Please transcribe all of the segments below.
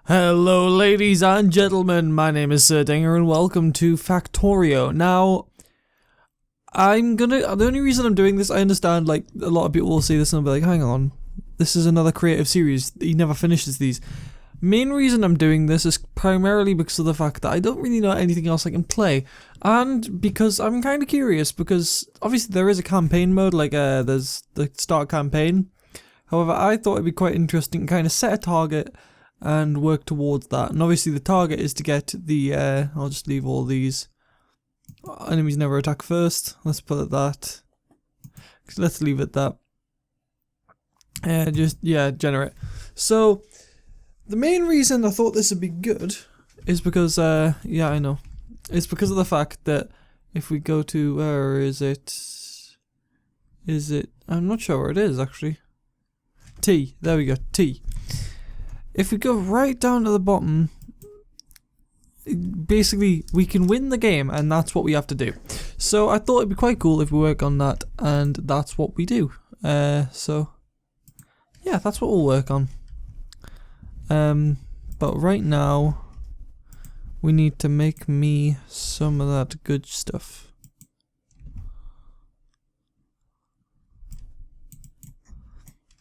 Hello ladies and gentlemen, my name is Sir Dinga and welcome to Factorio. Now, the only reason I'm doing this, I understand like a lot of people will see this and be like, hang on, this is another creative series, he never finishes these. Main reason I'm doing this is primarily because of the fact that I don't really know anything else I can play, and because I'm kind of curious, because obviously there is a campaign mode, like there's the start campaign. However, I thought it'd be quite interesting to kind of set a target and work towards that. And obviously the target is to get the, I'll just leave all these. Enemies never attack first. Let's put it that. Let's leave it that. Generate. So, the main reason I thought this would be good is because, yeah, I know. It's because of the fact that if we go to, where is it? I'm not sure where it is actually. T, there we go, T. If we go right down to the bottom, basically we can win the game, and that's what we have to do. So I thought it'd be quite cool if we work on that, and that's what we do. So yeah, that's what we'll work on. But right now we need to make me some of that good stuff.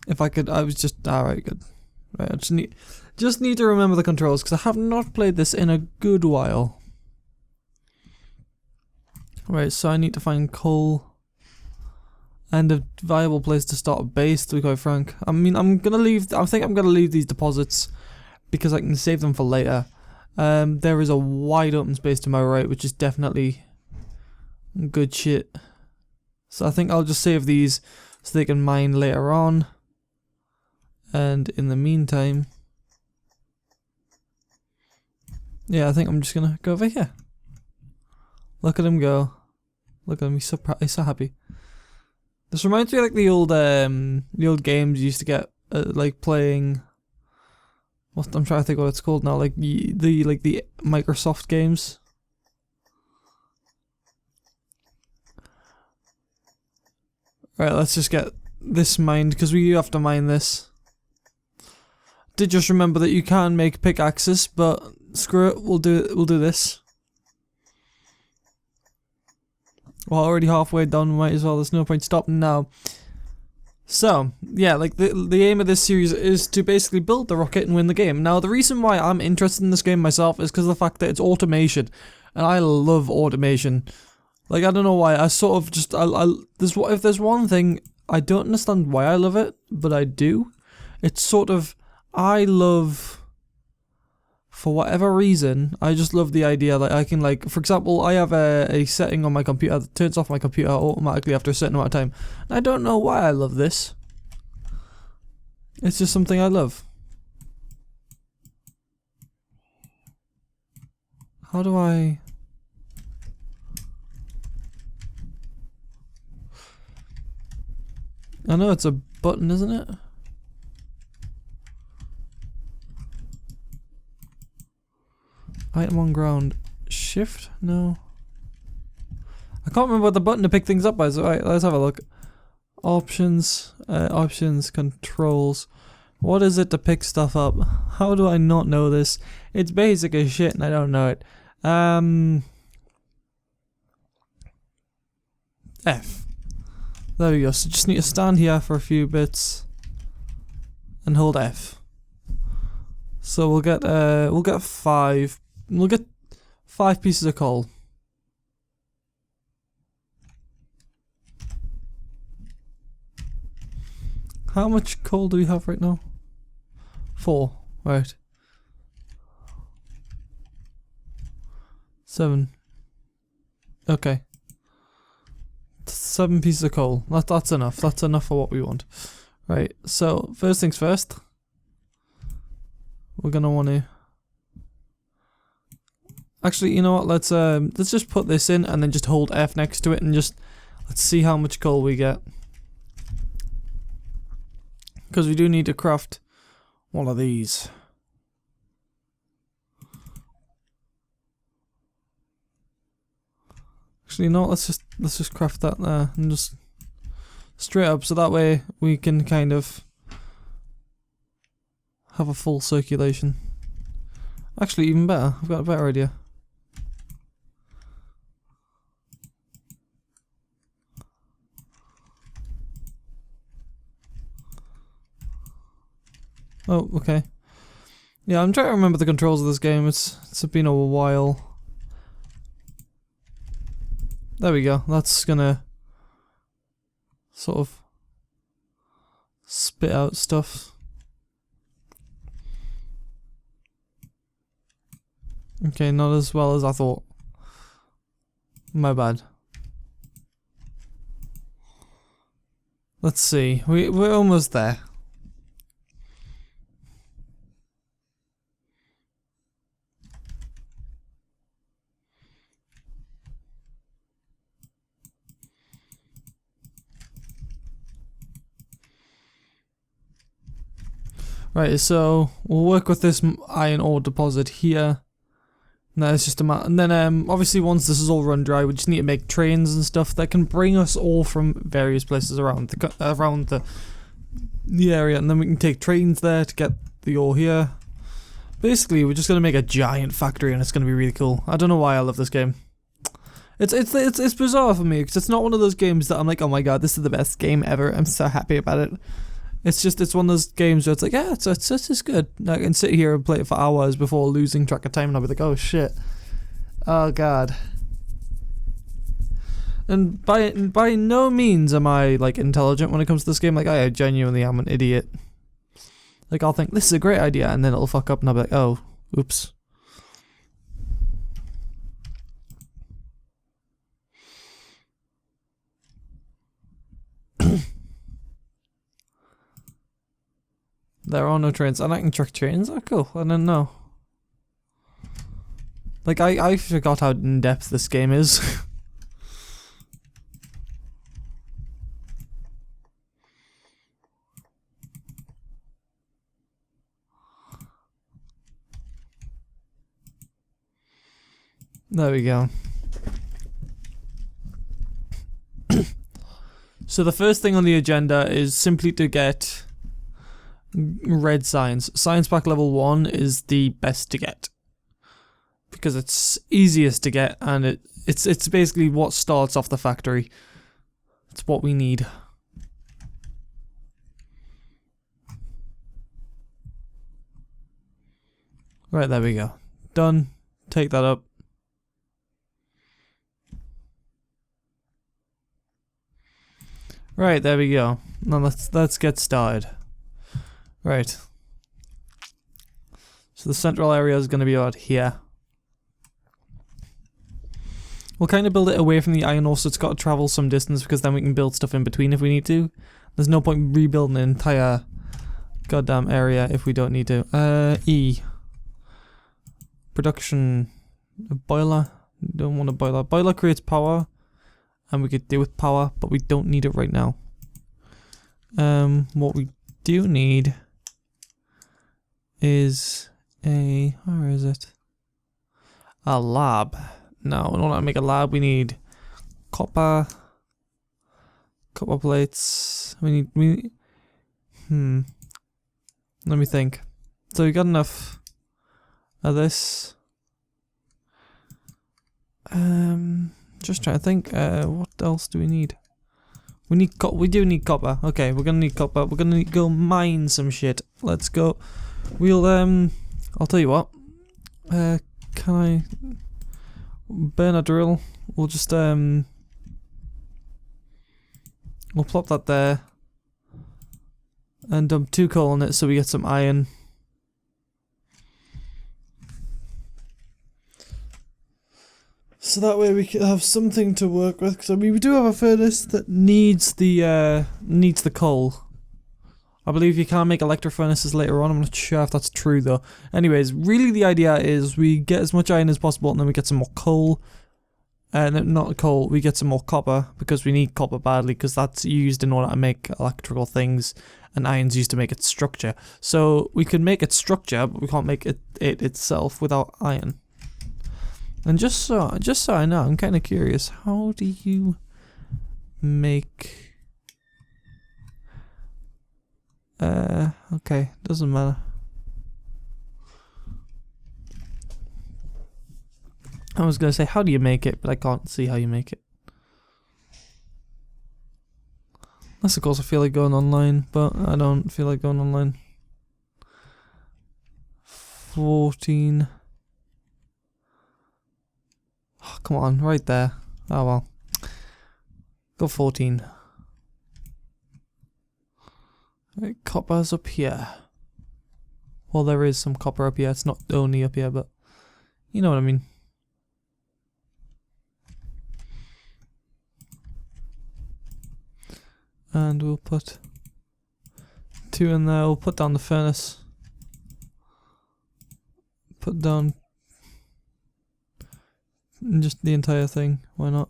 If I could, I was just alright, good. Right, I just need to remember the controls because I have not played this in a good while. Right, so I need to find coal and a viable place to start a base, to be quite frank. I mean, I think I'm gonna leave these deposits because I can save them for later. There is a wide open space to my right, which is definitely good shit. So I think I'll just save these so they can mine later on. And in the meantime, yeah, I think I'm just gonna go over here. Look at him go. Look at him, he's so happy. This reminds me of like the old games you used to get, like playing. I'm trying to think what it's called now. Like the Microsoft games. Right, let's just get this mined because we have to mine this. Did just remember that you can make pickaxes, but screw it, we'll do this. We're already halfway done, might as well, there's no point stopping now. So, yeah, like the aim of this series is to basically build the rocket and win the game. Now, the reason why I'm interested in this game myself is because of the fact that it's automation, and I love automation. Like, I don't know why, I sort of just, if there's one thing, I don't understand why I love it, but I do. It's sort of, for whatever reason, I just love the idea that I can, like, for example, I have a setting on my computer that turns off my computer automatically after a certain amount of time. And I don't know why I love this. It's just something I love. How do I... I know it's a button, isn't it? Item on ground. Shift? No. I can't remember what the button to pick things up is. Alright, let's have a look. Options. Options. Controls. What is it to pick stuff up? How do I not know this? It's basic as shit and I don't know it. F. There we go. So just need to stand here for a few bits. And hold F. So we'll get 5. We'll get 5 pieces of coal. How much coal do we have right now? 4, right. 7. Okay. 7 pieces of coal. That's enough. That's enough for what we want. Right, so first things first. We're gonna want to... Actually, you know what? Let's just put this in and then just hold F next to it and just let's see how much coal we get. Because we do need to craft one of these. Actually, no. Let's just craft that there and just straight up, so that way we can kind of have a full circulation. Actually, even better. I've got a better idea. Oh, okay. Yeah, I'm trying to remember the controls of this game. It's been a while. There we go. That's gonna sort of spit out stuff. Okay, not as well as I thought. My bad. Let's see. We're almost there. Right, so we'll work with this iron ore deposit here. No, it's just a matter. And then, obviously, once this is all run dry, we just need to make trains and stuff that can bring us all from various places around the area, and then we can take trains there to get the ore here. Basically, we're just gonna make a giant factory, and it's gonna be really cool. I don't know why I love this game. It's bizarre for me because it's not one of those games that I'm like, oh my god, this is the best game ever. I'm so happy about it. It's one of those games where it's like, yeah, it's good. I can sit here and play it for hours before losing track of time, and I'll be like, oh shit, oh god. And by no means am I like intelligent when it comes to this game. Like, I genuinely am an idiot. Like, I'll think this is a great idea, and then it'll fuck up, and I'll be like, oh, oops. There are no trains, and I can track trains. Oh, cool. I didn't know. Like, I forgot how in depth this game is. There we go. So the first thing on the agenda is simply to get red science. Science pack level 1 is the best to get. Because it's easiest to get, and it's basically what starts off the factory. It's what we need. Right, there we go. Done. Take that up. Right, there we go. Now let's get started. Right. So the central area is going to be about here. We'll kind of build it away from the iron ore, so it's got to travel some distance, because then we can build stuff in between if we need to. There's no point rebuilding an entire goddamn area if we don't need to. E. Production. A boiler. Don't want a boiler. Boiler creates power, and we could do with power, but we don't need it right now. What we do need is where is it? A lab. No, in order to make a lab, we need copper plates. We need, let me think. So we got enough of this. Just trying to think. What else do we need? We do need copper. Okay, we're gonna need copper. We're gonna need to go mine some shit. Let's go. We'll I'll tell you what. Can I burn a drill? We'll just we'll plop that there and dump 2 coal on it so we get some iron. So that way we can have something to work with. Because I mean, we do have a furnace that needs the coal. I believe you can make electric furnaces later on. I'm not sure if that's true though. Anyways, really the idea is we get as much iron as possible, and then we get some more coal. Not coal, we get some more copper, because we need copper badly, because that's used in order to make electrical things, and iron's used to make its structure. So we can make its structure, but we can't make it itself without iron. And just so I know, I'm kind of curious, how do you make... okay, doesn't matter. I was going to say, how do you make it? But I can't see how you make it. Unless, of course, I feel like going online, but I don't feel like going online. 14. Oh, come on, right there. Oh well. Go 14. Right, copper's up here. Well, there is some copper up here. It's not only up here, but you know what I mean. And we'll put 2 in there. We'll put down the furnace. Put down just the entire thing. Why not?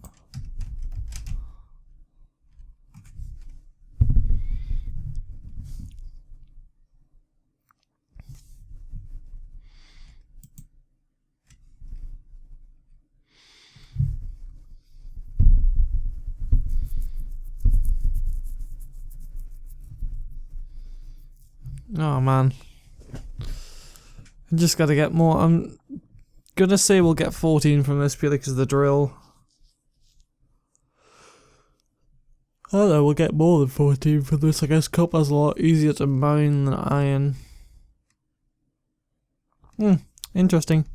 Oh man. I just gotta get more. I'm gonna say we'll get 14 from this purely because of the drill. Although we'll get more than 14 from this. I guess copper's a lot easier to mine than iron. Interesting.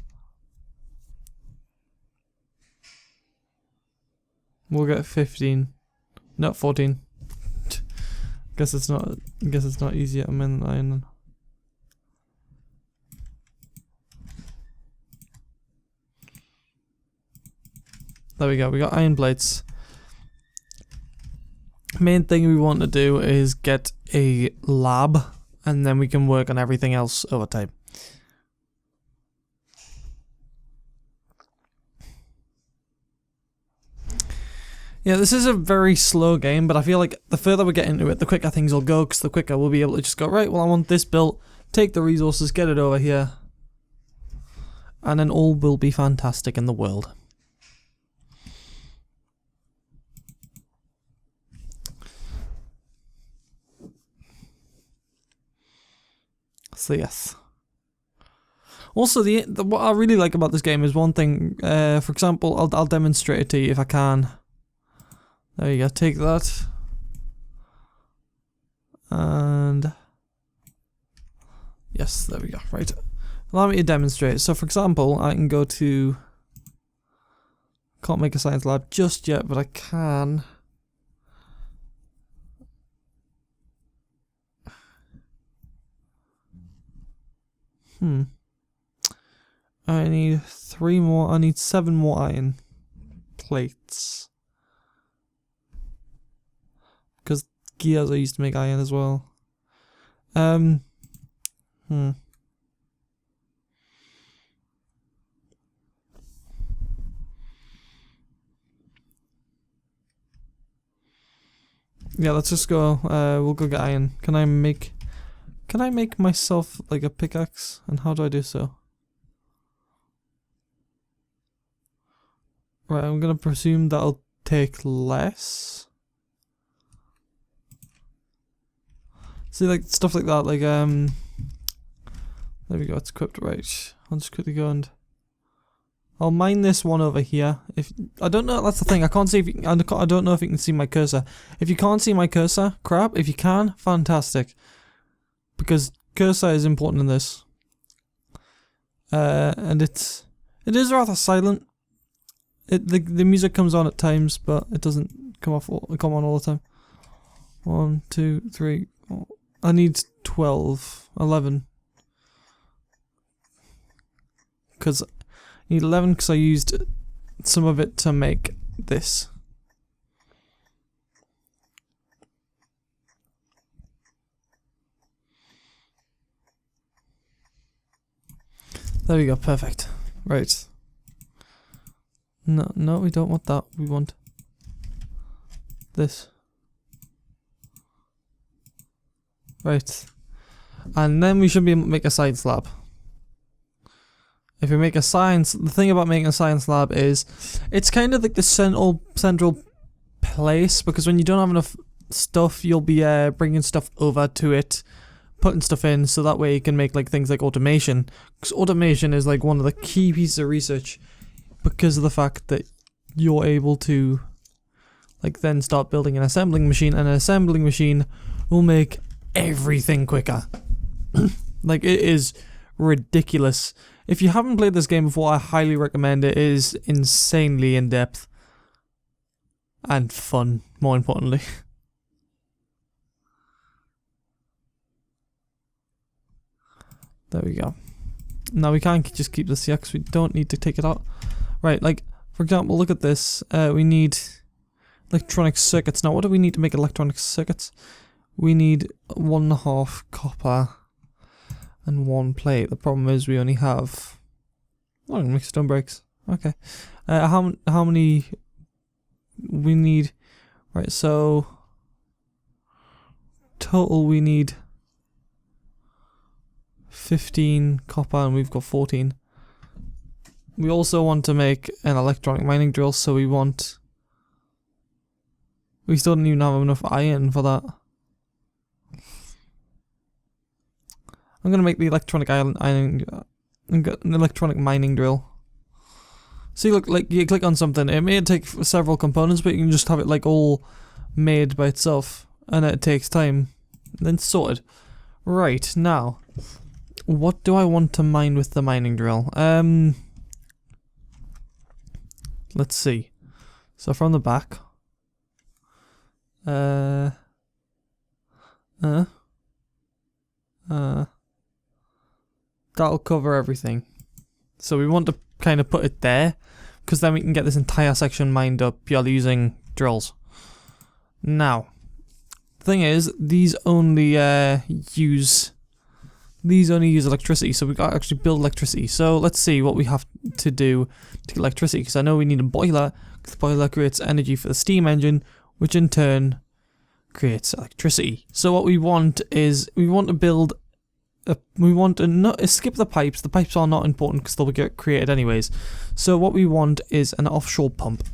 We'll get 15. Not 14. Guess it's not easier to mine than iron then. There we go, we got iron plates. Main thing we want to do is get a lab, and then we can work on everything else over time. Yeah, this is a very slow game, but I feel like the further we get into it, the quicker things will go, because the quicker we'll be able to just go, right, well I want this built, take the resources, get it over here, and then all will be fantastic in the world. So yes. Also, what I really like about this game is one thing. For example, I'll demonstrate it to you if I can. There you go. Take that, and yes, there we go. Right. Allow me to demonstrate. So, for example, I can go to. Can't make a science lab just yet, but I can. I need 3 more. I need 7 more iron plates. Because gears I used to make iron as well. Yeah, let's just go. We'll go get iron. Can I make myself like a pickaxe? And how do I do so? Right, I'm gonna presume that'll take less. See, like stuff like that, like there we go, it's equipped. Right, I'll just quickly go and I'll mine this one over here. If I don't know, that's the thing. I can't see if you, I don't know if you can see my cursor. If you can't see my cursor, crap. If you can, fantastic, because cursor is important in this. And it is rather silent. The music comes on at times, but it doesn't come on all the time. 1, 2, 3, 4. I need 12, 11. Because I need 11 because I used some of it to make this. There we go, perfect. Right. No, we don't want that. We want this. Right. And then we should be able to make a science lab. If we make a science, the thing about making a science lab is it's kind of like the central place, because when you don't have enough stuff, you'll be bringing stuff over to it, putting stuff in, so that way you can make like things like automation, because automation is like one of the key pieces of research because of the fact that you're able to like then start building an assembling machine, and an assembling machine will make everything quicker. Like, it is ridiculous. If you haven't played this game before, I highly recommend it. It is insanely in-depth and fun, more importantly. There we go. Now we can't just keep this here because we don't need to take it out. Right, like, for example, look at this. We need electronic circuits. Now, what do we need to make electronic circuits? We need 1.5 copper and 1 plate. The problem is we only have... Oh, make stone bricks. Okay. How many we need? Right, so total we need 15 copper and we've got 14. We also want to make an electronic mining drill, so we still don't even have enough iron for that. I'm gonna make the electronic electronic mining drill. See, look, like you click on something, it may take several components, but you can just have it like all made by itself, and it takes time. Then sorted. Right, now, what do I want to mine with the mining drill? Let's see. So from the back. That'll cover everything. So we want to kind of put it there, because then we can get this entire section mined up purely using drills. Now, the thing is, these only use electricity, so we've got to actually build electricity. So let's see what we have to do to get electricity, because I know we need a boiler, because the boiler creates energy for the steam engine, which in turn creates electricity. So what we want is, we want to not skip the pipes. The pipes are not important because they'll get created anyways. So what we want is an offshore pump.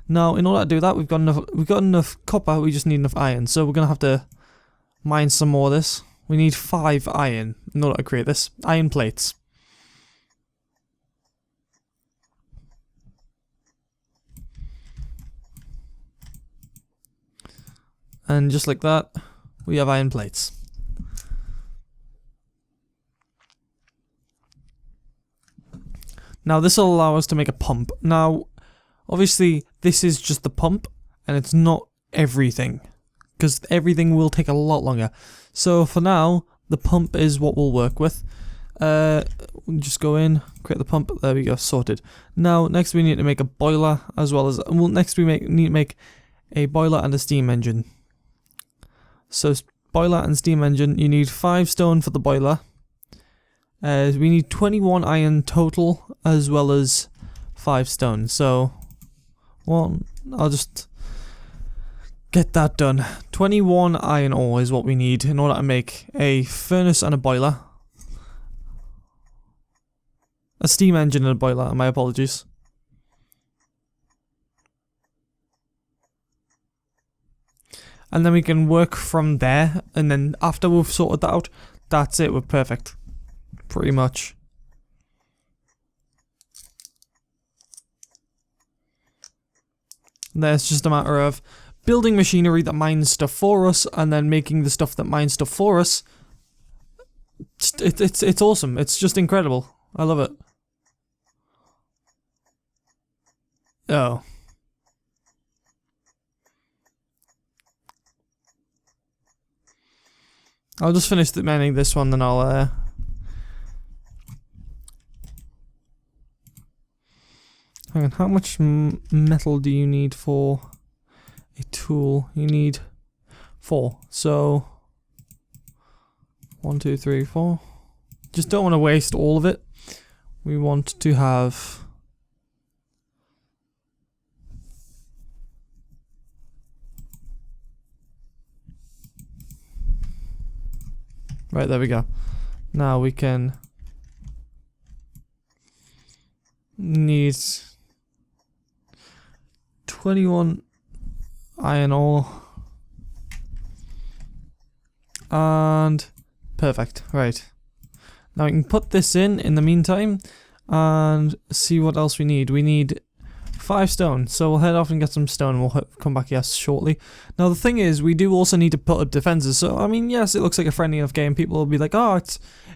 Now, in order to do that, we've got enough copper. We just need enough iron. So we're gonna have to mine some more of this. We need 5 iron in order to create this. Iron plates. And just like that, we have iron plates. Now this will allow us to make a pump. Now, obviously this is just the pump, and it's not everything, because everything will take a lot longer. So for now, the pump is what we'll work with. We'll just go in, create the pump, there we go, sorted. Now, next we need to make a boiler, as well as, well, next we need to make a boiler and a steam engine. So, boiler and steam engine, you need 5 stone for the boiler. We need 21 iron total, as well as 5 stone. So, well, I'll just get that done. 21 iron ore is what we need in order to make a furnace and a boiler. A steam engine and a boiler, my apologies. And then we can work from there, and then after we've sorted that out, that's it, we're perfect. Pretty much. There's just a matter of building machinery that mines stuff for us, and then making the stuff that mines stuff for us. It's awesome. It's just incredible. I love it. Oh. I'll just finish mining this one, then I'll hang on, how much metal do you need for a tool? You need 4. So 1, 2, 3, 4. Just don't want to waste all of it. We want to have right, there we go. Now we can need 21 iron ore. And perfect. Right. Now we can put this in the meantime, and see what else we need. We need 5 stone, so we'll head off and get some stone and we'll come back here shortly. Now the thing is, we do also need to put up defenses, so I mean, yes, it looks like a friendly enough game. People will be like, oh,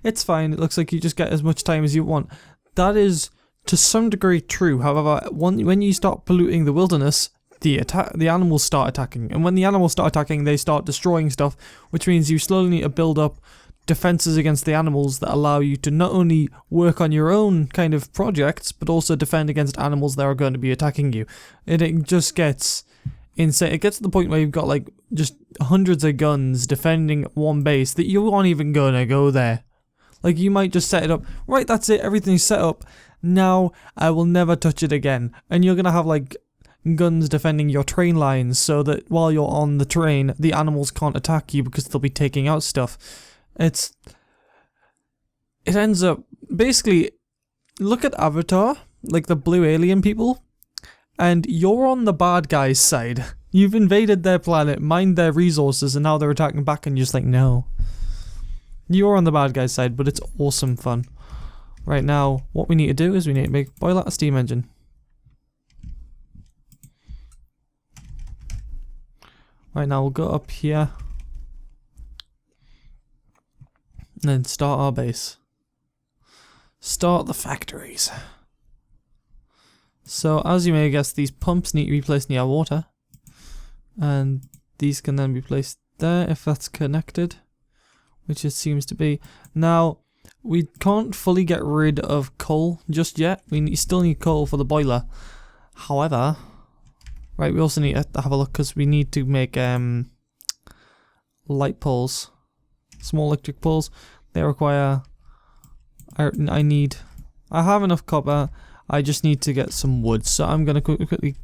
it's fine, it looks like you just get as much time as you want. That is to some degree true. However, when you start polluting the wilderness, the animals start attacking, and when the animals start attacking, they start destroying stuff, which means you slowly need to build up defenses against the animals that allow you to not only work on your own kind of projects, but also defend against animals that are going to be attacking you. It just gets insane. It gets to the point where you've got like just hundreds of guns defending one base that you aren't even gonna go there. Like, you might just set it up, right, that's it, everything's set up, now I will never touch it again. And you're gonna have like guns defending your train lines so that while you're on the train, the animals can't attack you because they'll be taking out stuff. It ends up, basically, look at Avatar, like the blue alien people, and you're on the bad guy's side. You've invaded their planet, mined their resources, and now they're attacking back and you're just like, no. You're on the bad guy's side, but it's awesome fun. Right now, what we need to do is we need to boil out a steam engine. Right now, we'll go up here. And then start our base. Start the factories. So, as you may guess, these pumps need to be placed near water. And these can then be placed there if that's connected, which it seems to be. Now, we can't fully get rid of coal just yet. We still need coal for the boiler. However, right, we also need to have a look because we need to make light poles. Small electric poles. They require, I have enough copper, I just need to get some wood, so I'm gonna quickly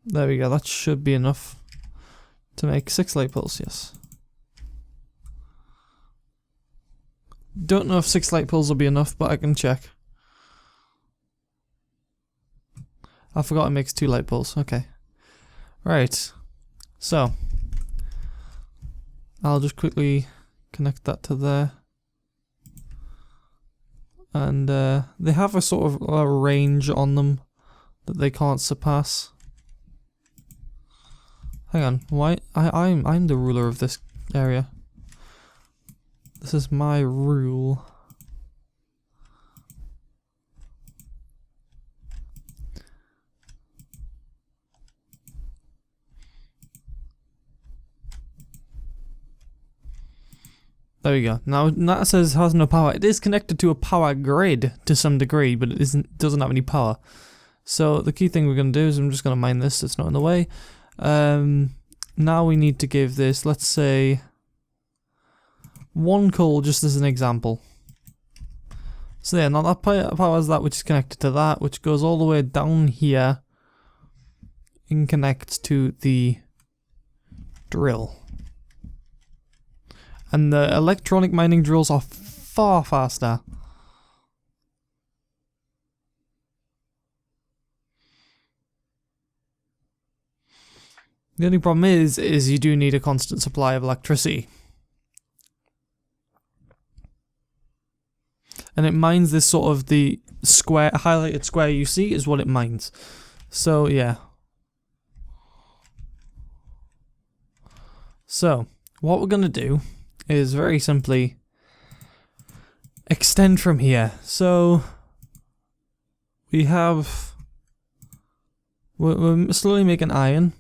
there we go, that should be enough to make 6 light poles, yes. Don't know if 6 light poles will be enough, but I can check. I forgot it makes 2 light poles. Okay. Right. So, I'll just quickly connect that to there. And they have a sort of a range on them that they can't surpass. Hang on. Why? I'm the ruler of this area. This is my rule. There we go. Now that says has no power. It is connected to a power grid to some degree, but it doesn't have any power. So the key thing we're going to do is I'm just going to mine this. It's not in the way. Now we need to give this, let's say, 1 coal just as an example. So yeah, now that powers that which is connected to that, which goes all the way down here and connects to the drill. And the electronic mining drills are far faster. The only problem is you do need a constant supply of electricity. And it mines this sort of the square, highlighted square you see is what it mines. So, yeah. So, what we're going to do is very simply extend from here. So we're slowly making iron,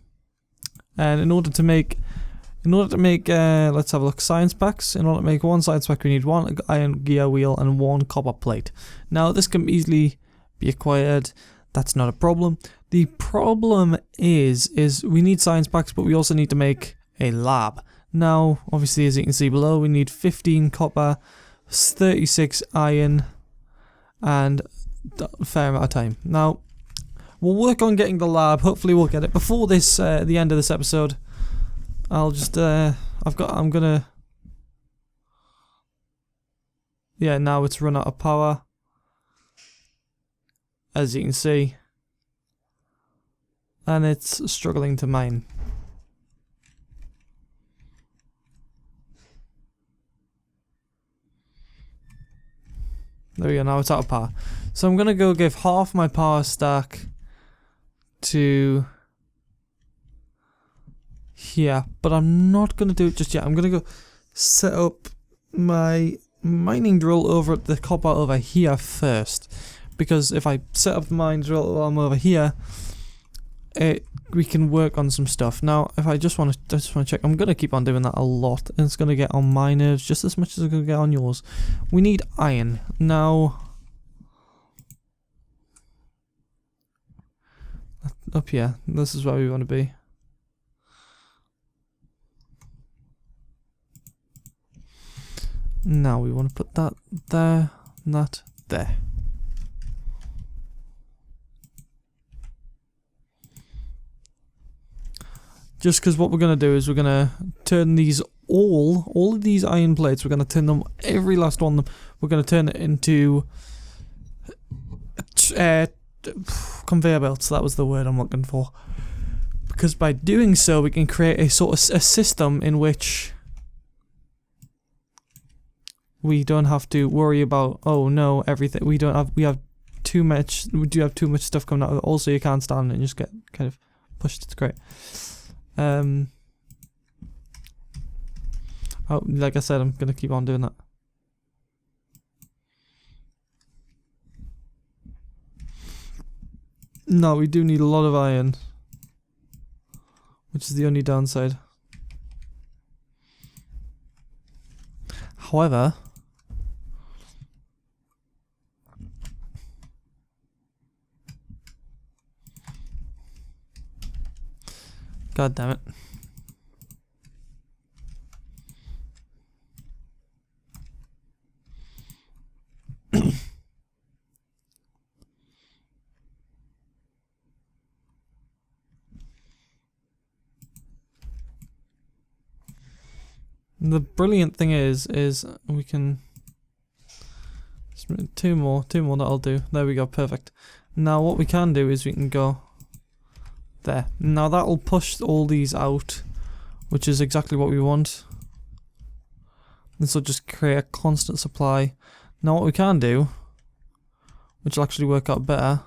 and in order to make let's have a look, science packs. In order to make 1 science pack we need 1 iron gear wheel and 1 copper plate. Now this can easily be acquired, that's not a problem. The problem is we need science packs, but we also need to make a lab. Now, obviously, as you can see below, we need 15 copper, 36 iron, and a fair amount of time. Now, we'll work on getting the lab. Hopefully, we'll get it before this, the end of this episode. I'll just, yeah, now it's run out of power, as you can see, and it's struggling to mine. There we go, now it's out of power. So I'm gonna go give half my power stack to here, but I'm not gonna do it just yet. I'm gonna go set up my mining drill over at the copper over here first, because if I set up the mining drill while I'm over here, we can work on some stuff. Now, if I just want to check, I'm gonna keep on doing that a lot, and it's gonna get on my nerves just as much as it's gonna get on yours. We need iron now. Up here, this is where we want to be. Now we want to put that there, and that there. Just because what we're going to do is we're going to turn these all of these iron plates, we're going to turn them, every last one of them, we're going to turn it into conveyor belts. That was the word I'm looking for. Because by doing so, we can create a sort of a system in which we don't have to worry about, oh no, everything, we have too much, we do have too much stuff coming out. Also, you can't stand it and just get kind of pushed. It's great. Oh, like I said, I'm gonna keep on doing that. No, we do need a lot of iron, which is the only downside. However, God damn it. The brilliant thing is we can two more that'll do. There we go, perfect. Now what we can do is we can go there. Now that'll push all these out, which is exactly what we want. This will just create a constant supply. Now what we can do, which will actually work out better,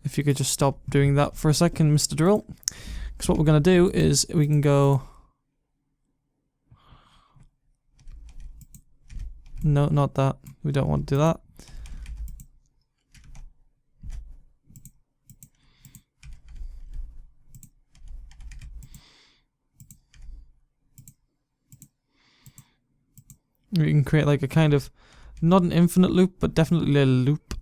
if you could just stop doing that for a second, Mr. Drill. Because what we're going to do is we can go... No, not that. We don't want to do that. We can create like a kind of, not an infinite loop, but definitely a loop.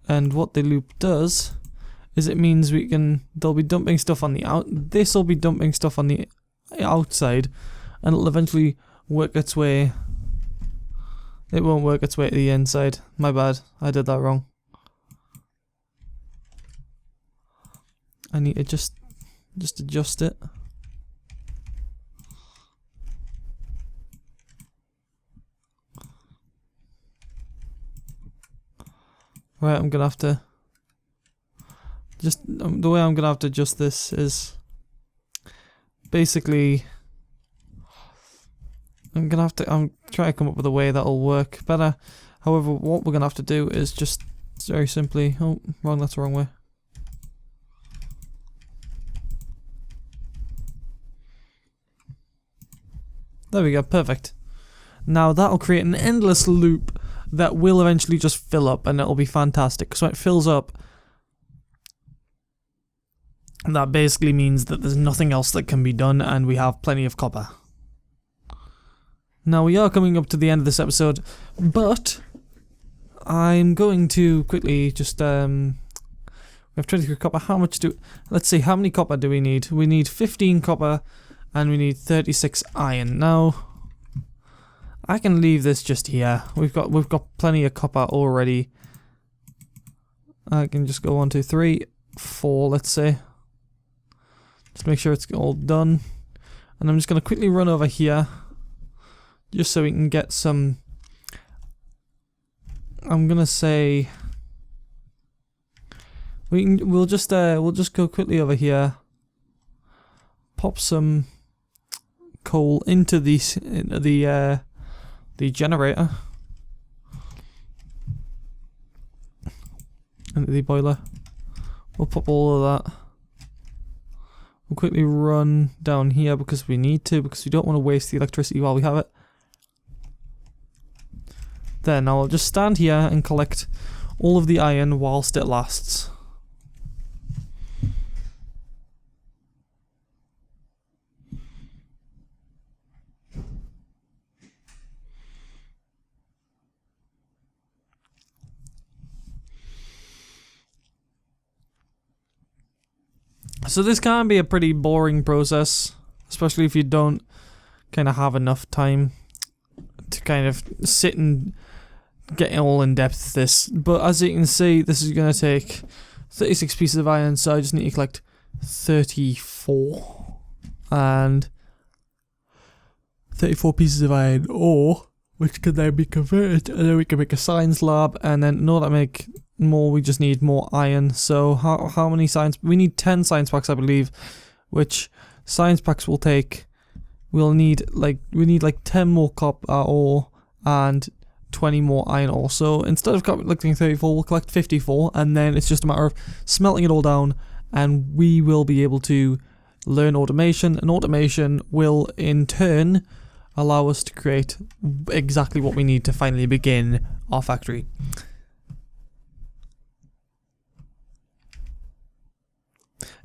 And what the loop does is it means they'll be dumping stuff on the this will be dumping stuff on the outside, and it'll eventually work its way. It won't work its way to the inside. My bad, I did that wrong. I need to just adjust it. Right, I'm gonna have to the way I'm gonna have to adjust this is basically I'm trying to come up with a way that'll work better. However, what we're gonna have to do is just very simply, oh, wrong, that's the wrong way. There we go, perfect. Now that'll create an endless loop that will eventually just fill up, and it'll be fantastic. So when it fills up, that basically means that there's nothing else that can be done, and we have plenty of copper. Now we are coming up to the end of this episode, but I'm going to quickly just we have 23 copper. Let's see, how many copper do we need? We need 15 copper, and we need 36 iron. Now I can leave this just here. We've got plenty of copper already. I can just go 1, 2, 3, 4, let's say. Just make sure it's all done. And I'm just gonna quickly run over here, just so we can get some. I'm gonna say We'll just go quickly over here. Pop some coal into the generator. Into the boiler. We'll pop all of that. We'll quickly run down here because we need to, because we don't want to waste the electricity while we have it. Then I'll just stand here and collect all of the iron whilst it lasts. So this can be a pretty boring process, especially if you don't kind of have enough time to kind of sit and get all in depth with this. But as you can see, this is going to take 36 pieces of iron, so I just need to collect 34 and 34 pieces of iron ore, which can then be converted, and then we can make a science lab, and then in order to make more, we just need more iron. So how many science? We need 10 science packs, I believe, which science packs will take. We need like 10 more copper ore and 20 more iron ore. So instead of collecting 34, we'll collect 54, and then it's just a matter of smelting it all down, and we will be able to learn automation, and automation will in turn allow us to create exactly what we need to finally begin our factory.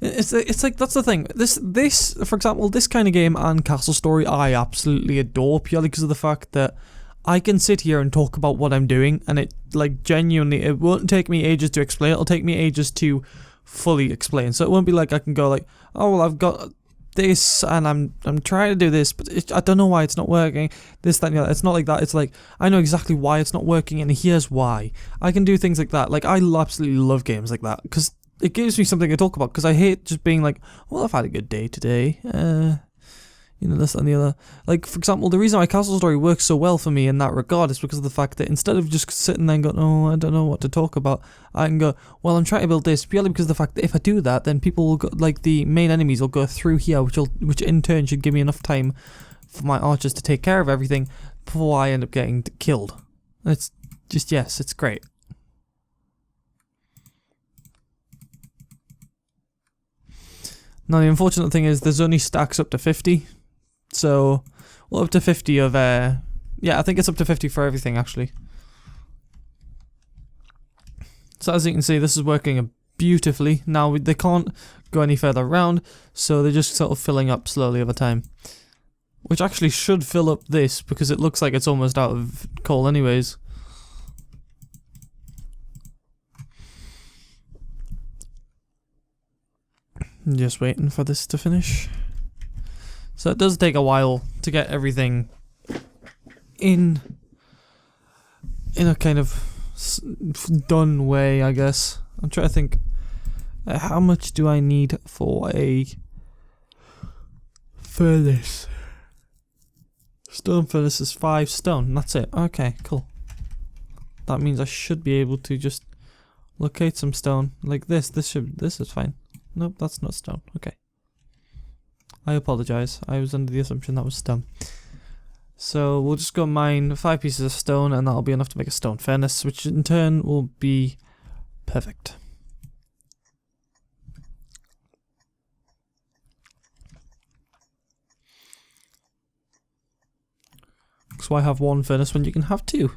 It's like, that's the thing. This, for example, this kind of game and Castle Story I absolutely adore, purely because of the fact that I can sit here and talk about what I'm doing, and it, like, genuinely, it won't take me ages to explain. It'll take me ages to fully explain. So it won't be like I can go like, oh, well, I've got this and I'm trying to do this, but I don't know why it's not working. This, that, and the other. It's not like that. It's like, I know exactly why it's not working, and here's why. I can do things like that. Like, I absolutely love games like that, because it gives me something to talk about, because I hate just being like, well, I've had a good day today, you know, this and the other. Like, for example, the reason why Castle Story works so well for me in that regard is because of the fact that instead of just sitting there and going, oh, I don't know what to talk about, I can go, well, I'm trying to build this, purely because of the fact that if I do that, then people will go, like, the main enemies will go through here, which in turn should give me enough time for my archers to take care of everything before I end up getting killed. And it's just, yes, it's great. Now, the unfortunate thing is there's only stacks up to 50. So, well, up to 50 of, yeah, I think it's up to 50 for everything, actually. So, as you can see, this is working beautifully. Now, they can't go any further around, so they're just sort of filling up slowly over time. Which actually should fill up this, because it looks like it's almost out of coal anyways. Just waiting for this to finish. So it does take a while to get everything in a kind of done way, I guess. I'm trying to think, how much do I need for a furnace? Stone furnace is 5 stone, that's it. Okay, cool. That means I should be able to just locate some stone like this. This is fine. Nope, that's not stone. Okay. I apologize. I was under the assumption that was stone. So we'll just go mine 5 pieces of stone, and that'll be enough to make a stone furnace, which in turn will be perfect. So why have 1 furnace when you can have 2?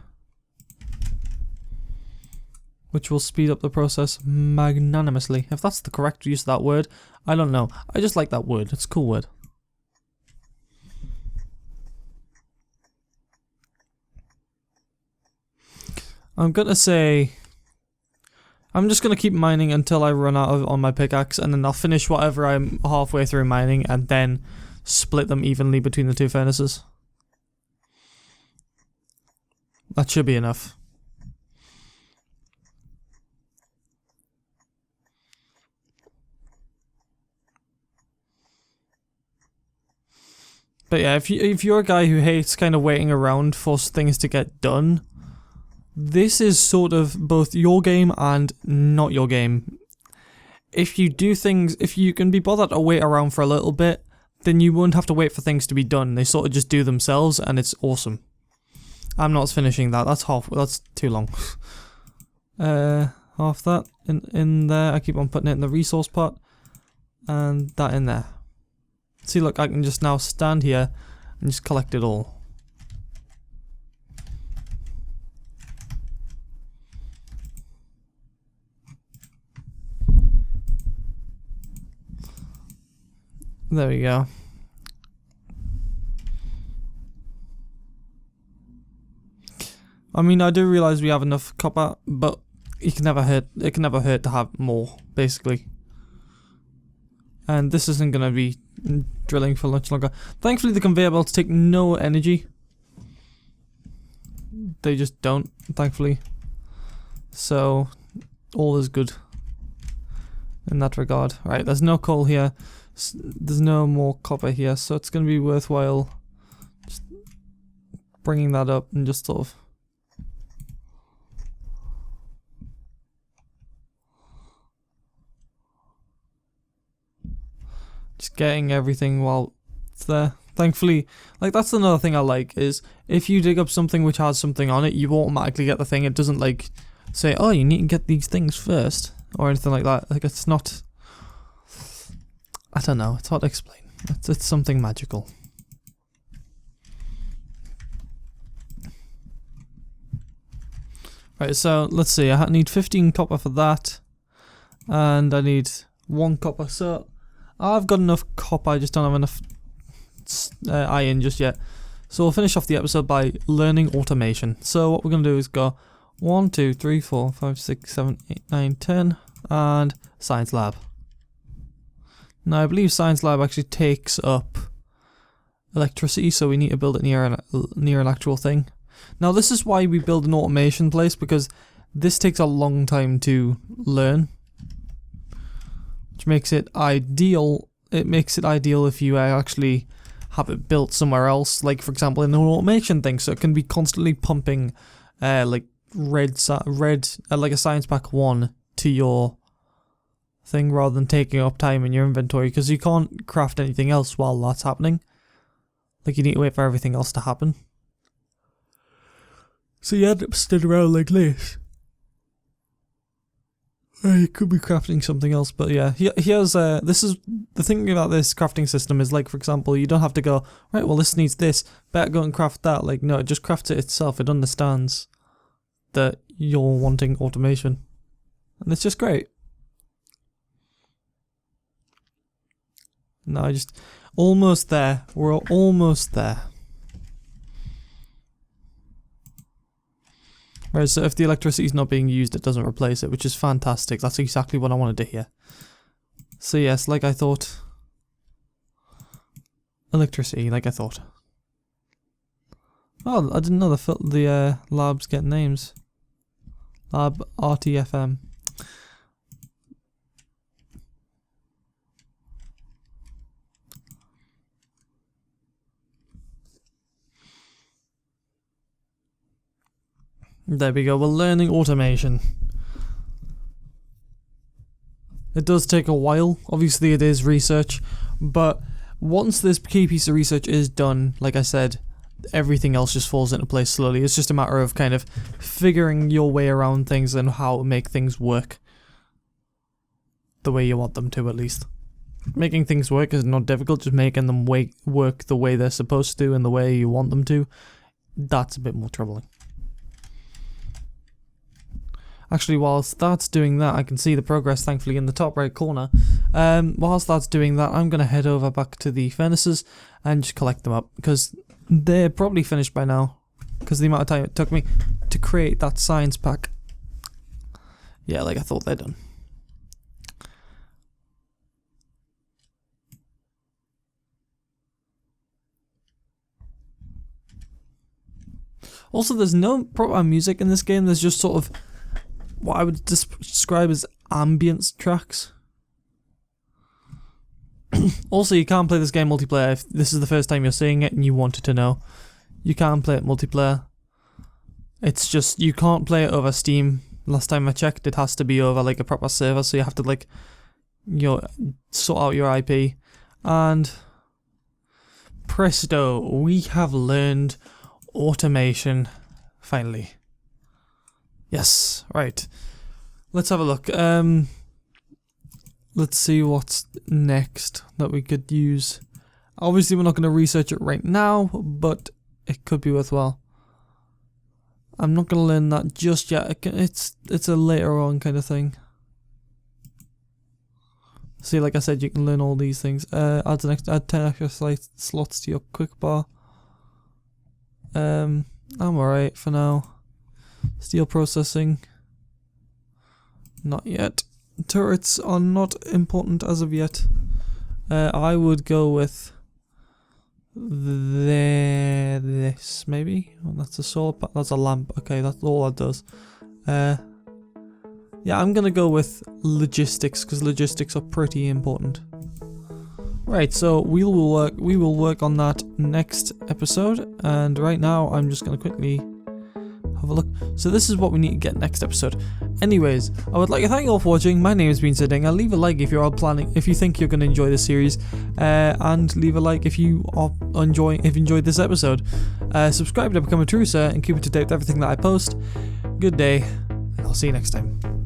Which will speed up the process magnanimously. If that's the correct use of that word, I don't know. I just like that word. It's a cool word. I'm gonna say, I'm just gonna keep mining until I run out on my pickaxe, and then I'll finish whatever I'm halfway through mining, and then split them evenly between the 2 furnaces. That should be enough. But yeah, if you're a guy who hates kind of waiting around for things to get done, this is sort of both your game and not your game. if you do things, if you can be bothered to wait around for a little bit, then you won't have to wait for things to be done. They sort of just do themselves, and it's awesome. I'm not finishing that. That's too long. Half that in there. I keep on putting it in the resource pot, and that in there. See, look, I can just now stand here and just collect it all. There we go. I mean, I do realize we have enough copper, but it can never hurt to have more, basically. And this isn't going to be drilling for much longer. Thankfully, the conveyor belts take no energy. They just don't, thankfully. So, all is good in that regard. Right, there's no coal here. There's no more copper here, so it's going to be worthwhile just bringing that up and just sort of just getting everything while it's there. Thankfully, like, that's another thing I like, is if you dig up something which has something on it, you automatically get the thing. It doesn't like say, oh, you need to get these things first or anything like that. Like, it's not, I don't know, it's hard to explain. It's something magical. Right, so let's see, I need 15 copper for that, and I need 1 copper, so I've got enough copper, I just don't have enough iron just yet. So we'll finish off the episode by learning automation. So what we're going to do is go 1, 2, 3, 4, 5, 6, 7, 8, 9, 10, and science lab. Now I believe science lab actually takes up electricity, so we need to build it near an actual thing. Now this is why we build an automation place, because this takes a long time to learn, which makes it ideal. It makes it ideal if you actually have it built somewhere else, like for example in an automation thing, so it can be constantly pumping like red like a science pack 1 to your thing, rather than taking up time in your inventory, because you can't craft anything else while that's happening. Like, you need to wait for everything else to happen. So you end up stood around like this. You could be crafting something else, but yeah. Here's this is the thing about this crafting system is, like, for example, you don't have to go, right, well this needs this, better go and craft that. Like, no, it just crafts it itself. It understands that you're wanting automation, and it's just great. No, I just almost there. We're almost there. Right, so if the electricity is not being used, it doesn't replace it, which is fantastic. That's exactly what I wanted to hear. So yes, like I thought. Electricity, like I thought. Oh, I didn't know the labs get names. Lab RTFM. There we go, we're learning automation. It does take a while, obviously it is research, but once this key piece of research is done, like I said, everything else just falls into place slowly. It's just a matter of kind of figuring your way around things and how to make things work the way you want them to, at least. Making things work is not difficult, just making them work the way they're supposed to and the way you want them to, that's a bit more troubling. Actually, whilst that's doing that, I can see the progress, thankfully, in the top right corner. Whilst that's doing that, I'm going to head over back to the furnaces and just collect them up, because they're probably finished by now, because the amount of time it took me to create that science pack. Yeah, like I thought, they're done. Also, there's no proper music in this game, there's just sort of what I would describe as ambience tracks. Also, you can't play this game multiplayer if this is the first time you're seeing it and you wanted to know. You can't play it multiplayer. It's just, you can't play it over Steam. Last time I checked, it has to be over like a proper server, so you have to like sort out your IP, and presto, we have learned automation finally. Yes, right. Let's have a look. Let's see what's next that we could use. Obviously, we're not going to research it right now, but it could be worthwhile. I'm not going to learn that just yet. It's a later on kind of thing. See, like I said, you can learn all these things. Add 10 extra slots to your quick bar. I'm alright for now. Steel processing. Not yet. Turrets are not important as of yet. I would go with this maybe. Oh, that's a solar. That's a lamp. Okay, that's all that does. Yeah, I'm gonna go with logistics because logistics are pretty important. Right, so we will work on that next episode, and right now I'm just gonna quickly have a look. So this is what we need to get next episode. Anyways, I would like to thank you all for watching. My name has been Dinga. Leave a like if you're all planning, if you think you're going to enjoy this series, and leave a like if you enjoyed this episode. Subscribe to become a true sir and keep up to date with everything that I post. Good day, and I'll see you next time.